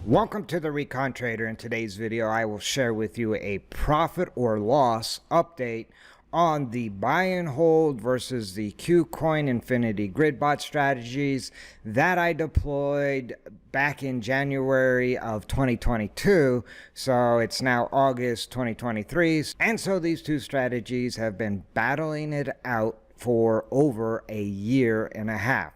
Welcome to the Recon Trader. In today's video, I will share with you a profit or loss update on the buy and hold versus the KuCoin Infinity Grid Bot strategies that I deployed back in January of 2022. So it's now August 2023. And so these two strategies have been battling it out for over a year and a half.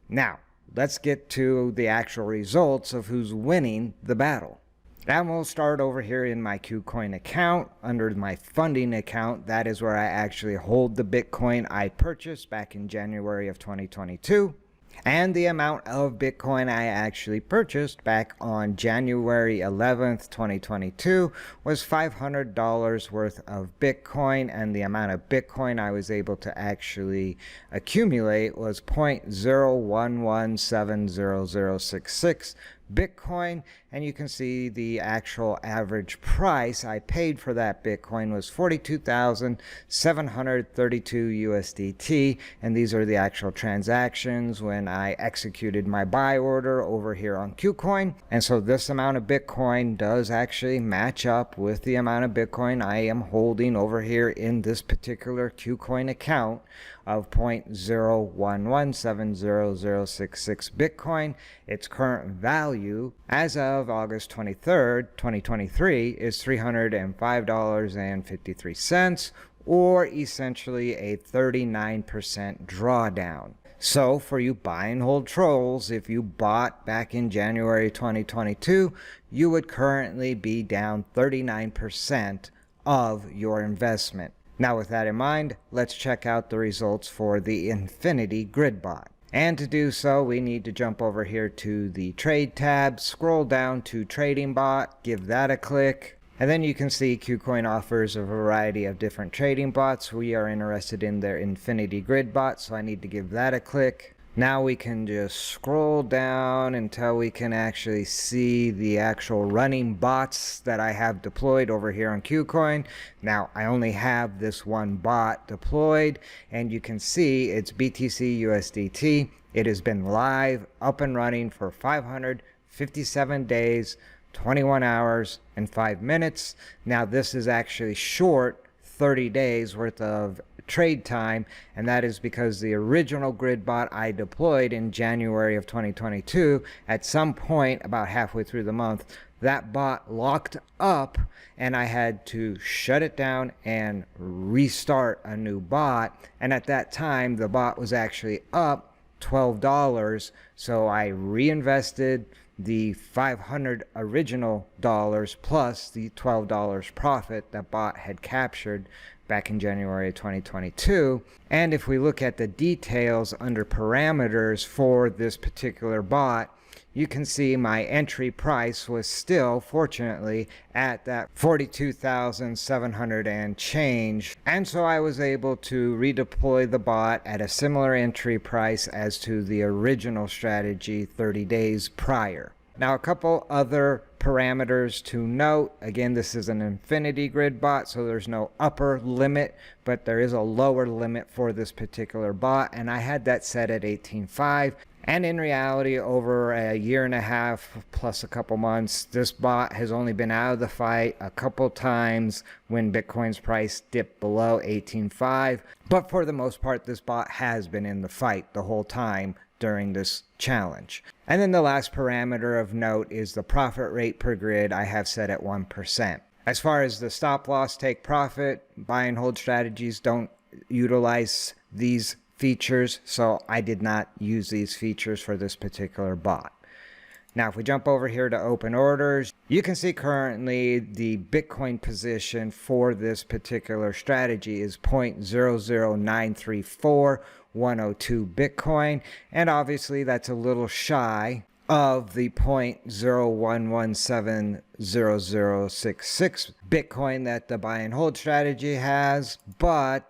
Now, let's get to the actual results of who's winning the battle. And we'll start over here in my KuCoin account under my funding account. That is where I actually hold the Bitcoin I purchased back in January of 2022. And the amount of Bitcoin I actually purchased back on January 11th, 2022 was $500 worth of Bitcoin, and the amount of Bitcoin I was able to actually accumulate was 0.011700066 Bitcoin. And you can see the actual average price I paid for that Bitcoin was 42,732 USDT, and these are the actual transactions when I executed my buy order over here on KuCoin. And so this amount of Bitcoin does actually match up with the amount of Bitcoin I am holding over here in this particular KuCoin account of 0.011700066 Bitcoin. Its current value as of August 23rd, 2023 is $305.53, or essentially a 39% drawdown. So for you buy and hold trolls, if you bought back in January 2022, you would currently be down 39% of your investment. Now with that in mind, let's check out the results for the Infinity Grid Bot. And to do so, we need to jump over here to the Trade tab, scroll down to Trading Bot, give that a click, and then you can see KuCoin offers a variety of different trading bots. We are interested in their Infinity Grid Bot, so I need to give that a click. Now we can just scroll down until we can actually see the actual running bots that I have deployed over here on KuCoin. Now I only have this one bot deployed, and you can see it's BTC USDT. It has been live, up and running for 557 days, 21 hours, and 5 minutes. Now this is actually short 30 days worth of trade time, and that is because the original grid bot I deployed in January of 2022, at some point about halfway through the month, that bot locked up and I had to shut it down and restart a new bot. And at that time the bot was actually up $12, so I reinvested the 500 original dollars plus the $12 profit that bot had captured back in January 2022. And if we look at the details under parameters for this particular bot, you can see my entry price was still, fortunately, at that 42,700 and change. And so I was able to redeploy the bot at a similar entry price as to the original strategy 30 days prior. Now, a couple other parameters to note. Again, this is an Infinity Grid Bot, so there's no upper limit, but there is a lower limit for this particular bot, and I had that set at 18.5. And in reality, over a year and a half plus a couple months, this bot has only been out of the fight a couple times when Bitcoin's price dipped below 18.5. But for the most part, this bot has been in the fight the whole time during this challenge. And then the last parameter of note is the profit rate per grid. I have set at 1%. As far as the stop loss take profit, buy and hold strategies don't utilize these features, so I did not use these features for this particular bot. Now if we jump over here to open orders, you can see currently the Bitcoin position for this particular strategy is 0.00934 102 Bitcoin, and obviously that's a little shy of the 0.011700066 Bitcoin that the buy and hold strategy has. But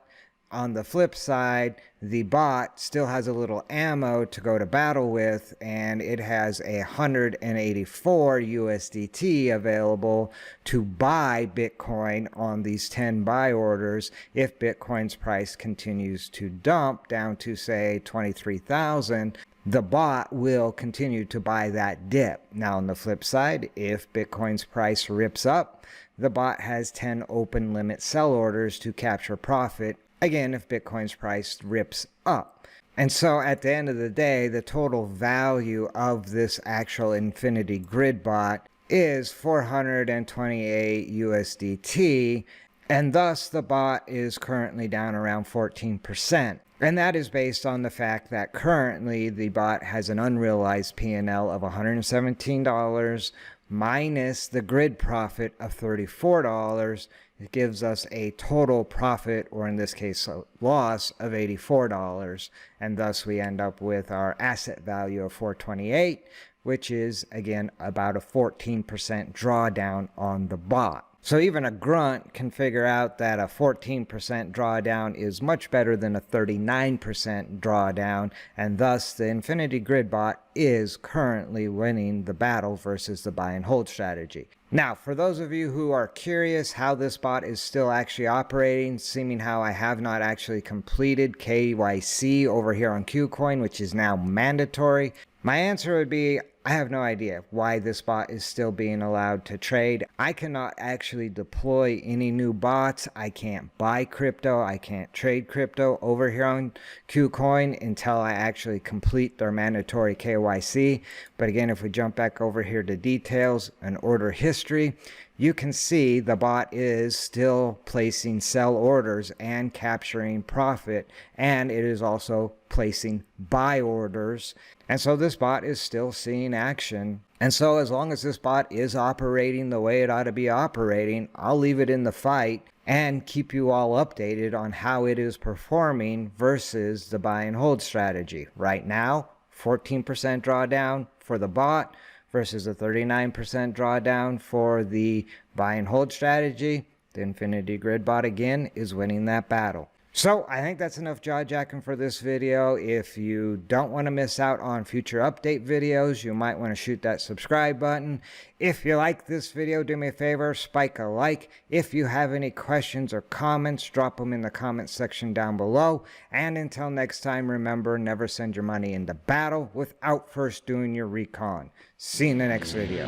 on the flip side, the bot still has a little ammo to go to battle with, and it has 184 USDT available to buy Bitcoin on these 10 buy orders if Bitcoin's price continues to dump down to, say, 23,000. the bot will continue to buy that dip. Now on the flip side, if Bitcoin's price rips up, the bot has 10 open limit sell orders to capture profit, again if Bitcoin's price rips up. And so at the end of the day, the total value of this actual Infinity Grid bot is 428 USDT, and thus the bot is currently down around 14%. And that is based on the fact that currently the bot has an unrealized P&L of $117 minus the grid profit of $34. It gives us a total profit, or in this case a loss, of $84. And thus we end up with our asset value of 428, which is again about a 14% drawdown on the bot. So even a grunt can figure out that a 14% drawdown is much better than a 39% drawdown, and thus the Infinity Grid bot is currently winning the battle versus the buy and hold strategy. Now, for those of you who are curious how this bot is still actually operating, seeming how I have not actually completed KYC over here on KuCoin, which is now mandatory, my answer would be I have no idea why this bot is still being allowed to trade. I cannot actually deploy any new bots. I can't buy crypto. I can't trade crypto over here on KuCoin until I actually complete their mandatory KYC. But again, if we jump back over here to details and order history, you can see the bot is still placing sell orders and capturing profit, and it is also placing buy orders. And so this bot is still seeing action. And so as long as this bot is operating the way it ought to be operating, I'll leave it in the fight and keep you all updated on how it is performing versus the buy and hold strategy. Right now, 14% drawdown for the bot versus a 39% drawdown for the buy and hold strategy. The Infinity Grid bot again is winning that battle. So I think that's enough jaw-jacking for this video. If you don't want to miss out on future update videos, you might want to shoot that subscribe button. If you like this video, do me a favor, spike a like. If you have any questions or comments, drop them in the comment section down below. And until next time, remember, never send your money into battle without first doing your recon. See you in the next video.